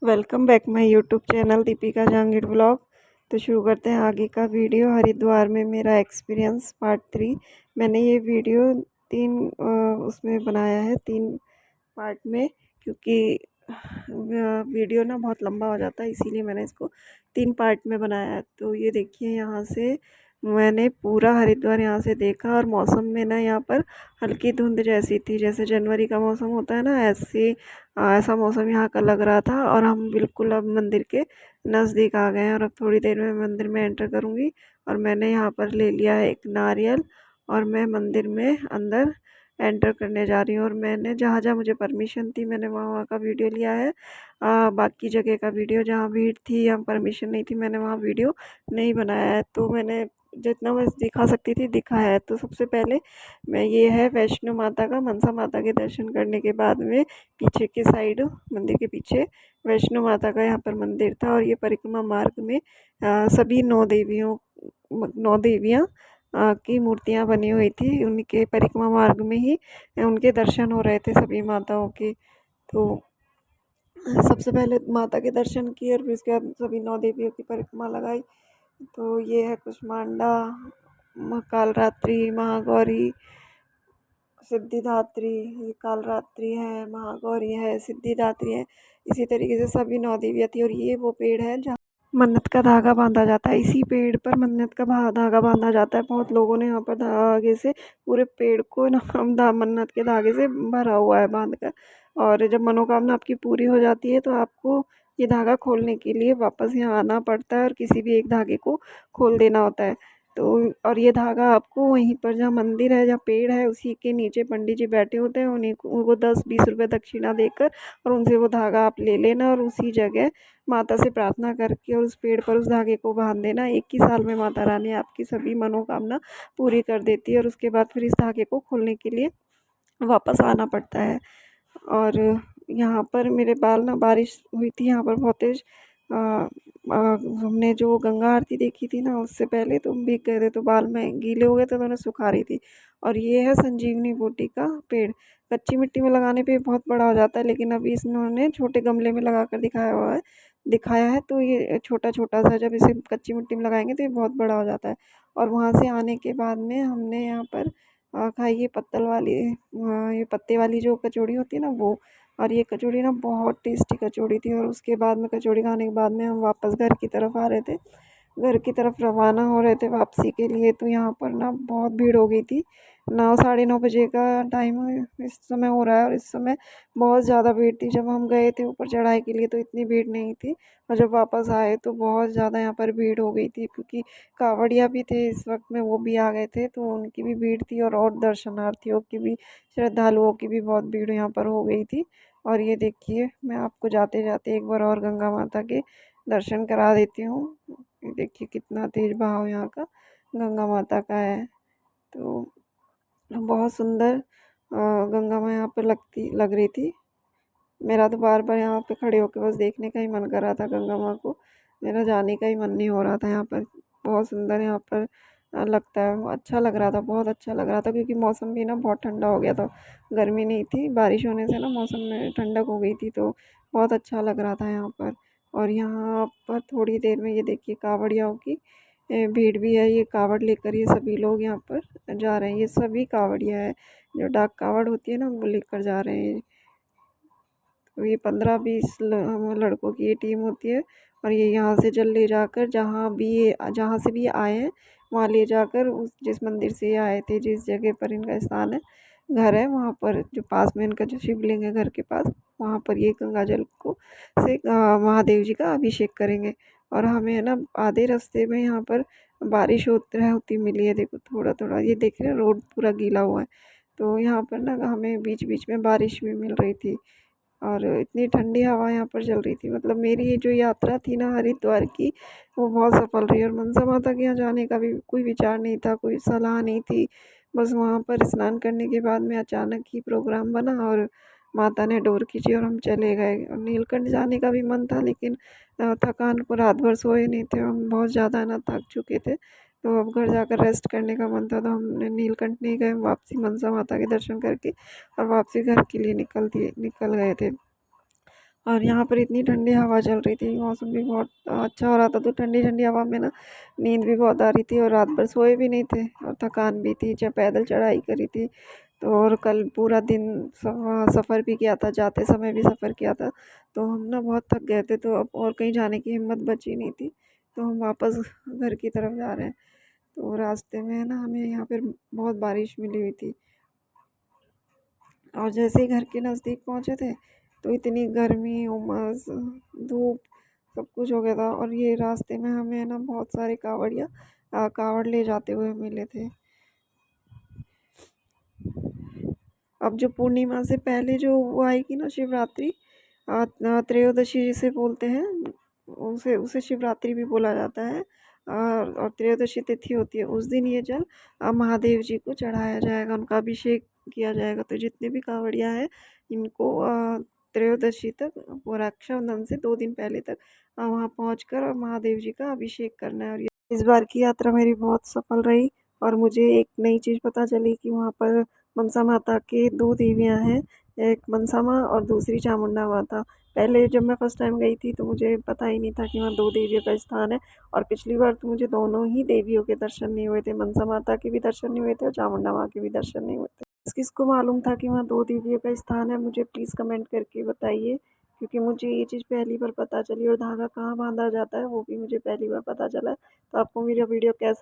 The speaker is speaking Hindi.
Welcome back my YouTube channel Deepika Jahangir blog. तो शुरू करते हैं आगे का वीडियो। हरिद्वार में मेरा एक्सपीरियंस पार्ट 3। मैंने ये वीडियो उसमें बनाया है 3 पार्ट में, क्योंकि वीडियो ना बहुत लंबा हो जाता है, इसीलिए मैंने इसको 3 पार्ट में बनाया है। तो ये देखिए, यहाँ से मैंने पूरा हरिद्वार यहाँ से देखा, और मौसम में ना यहाँ पर हल्की धुंध जैसी थी, जैसे जनवरी का मौसम होता है ना, ऐसा मौसम यहाँ का लग रहा था। और हम बिल्कुल अब मंदिर के नज़दीक आ गए हैं, और अब थोड़ी देर में मंदिर में एंटर करूँगी। और मैंने यहाँ पर ले लिया है एक नारियल, और मैं मंदिर में अंदर एंटर करने जा रही हूँ। और मैंने जहाँ जहाँ मुझे परमिशन थी, मैंने वहाँ वहाँ का वीडियो लिया है। बाकी जगह का वीडियो, जहाँ भीड़ थी या परमिशन नहीं थी, मैंने वहाँ वीडियो नहीं बनाया है। तो मैंने जितना बस दिखा सकती थी दिखाया है। तो सबसे पहले मैं, ये है वैष्णो माता का, मनसा माता के दर्शन करने के बाद में पीछे के साइड, मंदिर के पीछे वैष्णो माता का यहाँ पर मंदिर था। और ये परिक्रमा मार्ग में सभी 9 देवियाँ की मूर्तियाँ बनी हुई थी। उनके परिक्रमा मार्ग में ही उनके दर्शन हो रहे थे सभी माताओं के। तो सबसे पहले माता के दर्शन किए, और फिर उसके बाद सभी 9 देवियों की परिक्रमा लगाई। तो ये है कुष्मांडा, कालरात्रि, महागौरी, सिद्धिदात्री। ये कालरात्रि है, महागौरी है, सिद्धिदात्री है। इसी तरीके से सभी 9 देवियाँ थी। और ये वो पेड़ है जहाँ मन्नत का धागा बांधा जाता है। इसी पेड़ पर मन्नत का धागा बांधा जाता है। बहुत लोगों ने यहाँ पर धागे से पूरे पेड़ को ना मन्नत के धागे से भरा हुआ है, बांध कर। और जब मनोकामना आपकी पूरी हो जाती है, तो आपको ये धागा खोलने के लिए वापस यहाँ आना पड़ता है, और किसी भी एक धागे को खोल देना होता है। तो और ये धागा आपको वहीं पर, जहाँ मंदिर है, जहाँ पेड़ है, उसी के नीचे पंडित जी बैठे होते हैं, उन्हीं को वो 10-20 रुपये दक्षिणा देकर, और उनसे वो धागा आप ले लेना, और उसी जगह माता से प्रार्थना करके और उस पेड़ पर उस धागे को बांध देना। 1 ही साल में माता रानी आपकी सभी मनोकामना पूरी कर देती है। और उसके बाद फिर इस धागे को खोलने के लिए वापस आना पड़ता है। और यहाँ पर मेरे बाल ना, बारिश हुई थी यहाँ पर बहुत तेज। हमने जो गंगा आरती देखी थी ना, उससे पहले तो भीग गए थे, तो बाल में गीले हो गए थे, तो उन्हें सुखा रही थी। और ये है संजीवनी बूटी का पेड़। कच्ची मिट्टी में लगाने पे बहुत बड़ा हो जाता है, लेकिन अभी इन्होंने छोटे गमले में लगा कर दिखाया है। तो ये छोटा छोटा सा, जब इसे कच्ची मिट्टी में लगाएंगे तो ये बहुत बड़ा हो जाता है। और वहाँ से आने के बाद में हमने यहाँ पर खाई ये पत्तल वाली, ये पत्ते वाली जो कचौड़ी होती है ना, वो। और ये कचौड़ी ना बहुत टेस्टी कचौड़ी थी। और उसके बाद में, कचौड़ी खाने के बाद में, हम वापस घर की तरफ आ रहे थे, घर की तरफ रवाना हो रहे थे वापसी के लिए। तो यहाँ पर ना बहुत भीड़ हो गई थी। 9, 9:30 बजे का टाइम इस समय हो रहा है, और इस समय बहुत ज़्यादा भीड़ थी। जब हम गए थे ऊपर चढ़ाई के लिए, तो इतनी भीड़ नहीं थी। और जब वापस आए तो बहुत ज़्यादा यहाँ पर भीड़ हो गई थी, क्योंकि कांवड़िया भी थे इस वक्त में, वो भी आ गए थे, तो उनकी भी भीड़ थी। और दर्शनार्थियों की भी, श्रद्धालुओं की भी बहुत भीड़ यहाँ पर हो गई थी। और ये देखिए, मैं आपको जाते जाते एक बार और गंगा माता के दर्शन करा देती हूँ। ये देखिए कितना तेज बहाव यहाँ का गंगा माता का है। तो बहुत सुंदर गंगा माँ यहाँ पर लग रही थी। मेरा तो बार बार यहाँ पे खड़े होकर बस देखने का ही मन कर रहा था गंगा माँ को। मेरा जाने का ही मन नहीं हो रहा था यहाँ पर। बहुत सुंदर यहाँ पर लगता है, अच्छा लग रहा था, बहुत अच्छा लग रहा था, क्योंकि मौसम भी ना बहुत ठंडा हो गया था। गर्मी नहीं थी, बारिश होने से ना मौसम में ठंडक हो गई थी, तो बहुत अच्छा लग रहा था यहाँ पर। और यहाँ पर थोड़ी देर में ये देखिए कावड़ियाओं की भीड़ भी है। ये कावड़ लेकर ये सभी लोग यहाँ पर जा रहे हैं। ये सभी कावड़िया है, जो डाक कावड़ होती है ना, वो लेकर जा रहे हैं। तो ये 15-20 लड़कों की ये टीम होती है। और ये यहाँ से जल ले जाकर, जहाँ से भी आए हैं, वहाँ ले जाकर, उस जिस मंदिर से ये आए थे, जिस जगह पर इनका स्थान है, घर है, वहाँ पर जो पास में इनका जो शिवलिंग है घर के पास, वहाँ पर ये गंगा जल को से महादेव जी का अभिषेक करेंगे। और हमें है ना, आधे रास्ते में यहाँ पर बारिश होती मिली है। देखो थोड़ा थोड़ा, ये देख रहे हैं, रोड पूरा गीला हुआ है। तो यहाँ पर ना हमें बीच बीच में बारिश भी मिल रही थी। और इतनी ठंडी हवा यहाँ पर चल रही थी। मतलब मेरी ये जो यात्रा थी ना हरिद्वार की, वो बहुत सफल रही। और मनसा माता के यहाँ जाने का भी कोई विचार नहीं था, कोई सलाह नहीं थी। बस वहाँ पर स्नान करने के बाद में अचानक ही प्रोग्राम बना, और माता ने डोर खींची और हम चले गए। और नीलकंठ जाने का भी मन था, लेकिन थकान को, रात भर सोए नहीं थे हम, बहुत ज़्यादा ना थक चुके थे। तो अब घर जाकर रेस्ट करने का मन था, तो हमने नीलकंठ नहीं गए, वापसी मनसा माता के दर्शन करके और वापसी घर के लिए निकल गए थे। और यहाँ पर इतनी ठंडी हवा चल रही थी, मौसम भी बहुत अच्छा हो रहा था, तो ठंडी ठंडी हवा में ना नींद भी बहुत आ रही थी और रात भर सोए भी नहीं थे और थकान भी थी, जब पैदल चढ़ाई करी थी। तो और कल पूरा दिन सफ़र भी किया था, जाते समय भी सफ़र किया था, तो हम ना बहुत थक गए थे, तो अब और कहीं जाने की हिम्मत बची नहीं थी, तो हम वापस घर की तरफ जा रहे हैं। तो रास्ते में ना हमें यहाँ पर बहुत बारिश मिली हुई थी, और जैसे ही घर के नज़दीक पहुँचे थे तो इतनी गर्मी, उमस, धूप, सब कुछ हो गया था। और ये रास्ते में हमें ना बहुत सारे कावड़िया कावड़ ले जाते हुए मिले थे। अब जो पूर्णिमा से पहले जो वो आएगी ना शिवरात्रि, त्रयोदशी जिसे बोलते हैं, उसे उसे शिवरात्रि भी बोला जाता है। और त्रयोदशी तिथि होती है, उस दिन ये जल महादेव जी को चढ़ाया जाएगा, उनका अभिषेक किया जाएगा। तो जितने भी कांवड़िया हैं इनको त्रयोदशी तक वो रक्षाबंधन से 2 दिन पहले तक वहाँ पहुँचकर और महादेव जी का अभिषेक करना है। और इस बार की यात्रा मेरी बहुत सफल रही, और मुझे एक नई चीज़ पता चली कि वहाँ पर मनसा माता की 2 देवियाँ हैं, एक मनसा माँ और दूसरी चामुंडा माता। पहले जब मैं फर्स्ट टाइम गई थी तो मुझे पता ही नहीं था कि वहाँ 2 देवियों का स्थान है, और पिछली बार तो मुझे दोनों ही देवियों के दर्शन नहीं हुए थे, मनसा माता के भी दर्शन नहीं हुए थे और चामुंडा माँ के भी दर्शन नहीं हुए थे। किसको मालूम था कि वहाँ 2 देवियों का स्थान है, मुझे प्लीज़ कमेंट करके बताइए, क्योंकि मुझे ये चीज़ पहली बार पता चली, और धागा कहाँ बांधा जाता है वो भी मुझे पहली बार पता चला। तो आपको मेरा वीडियो कैसा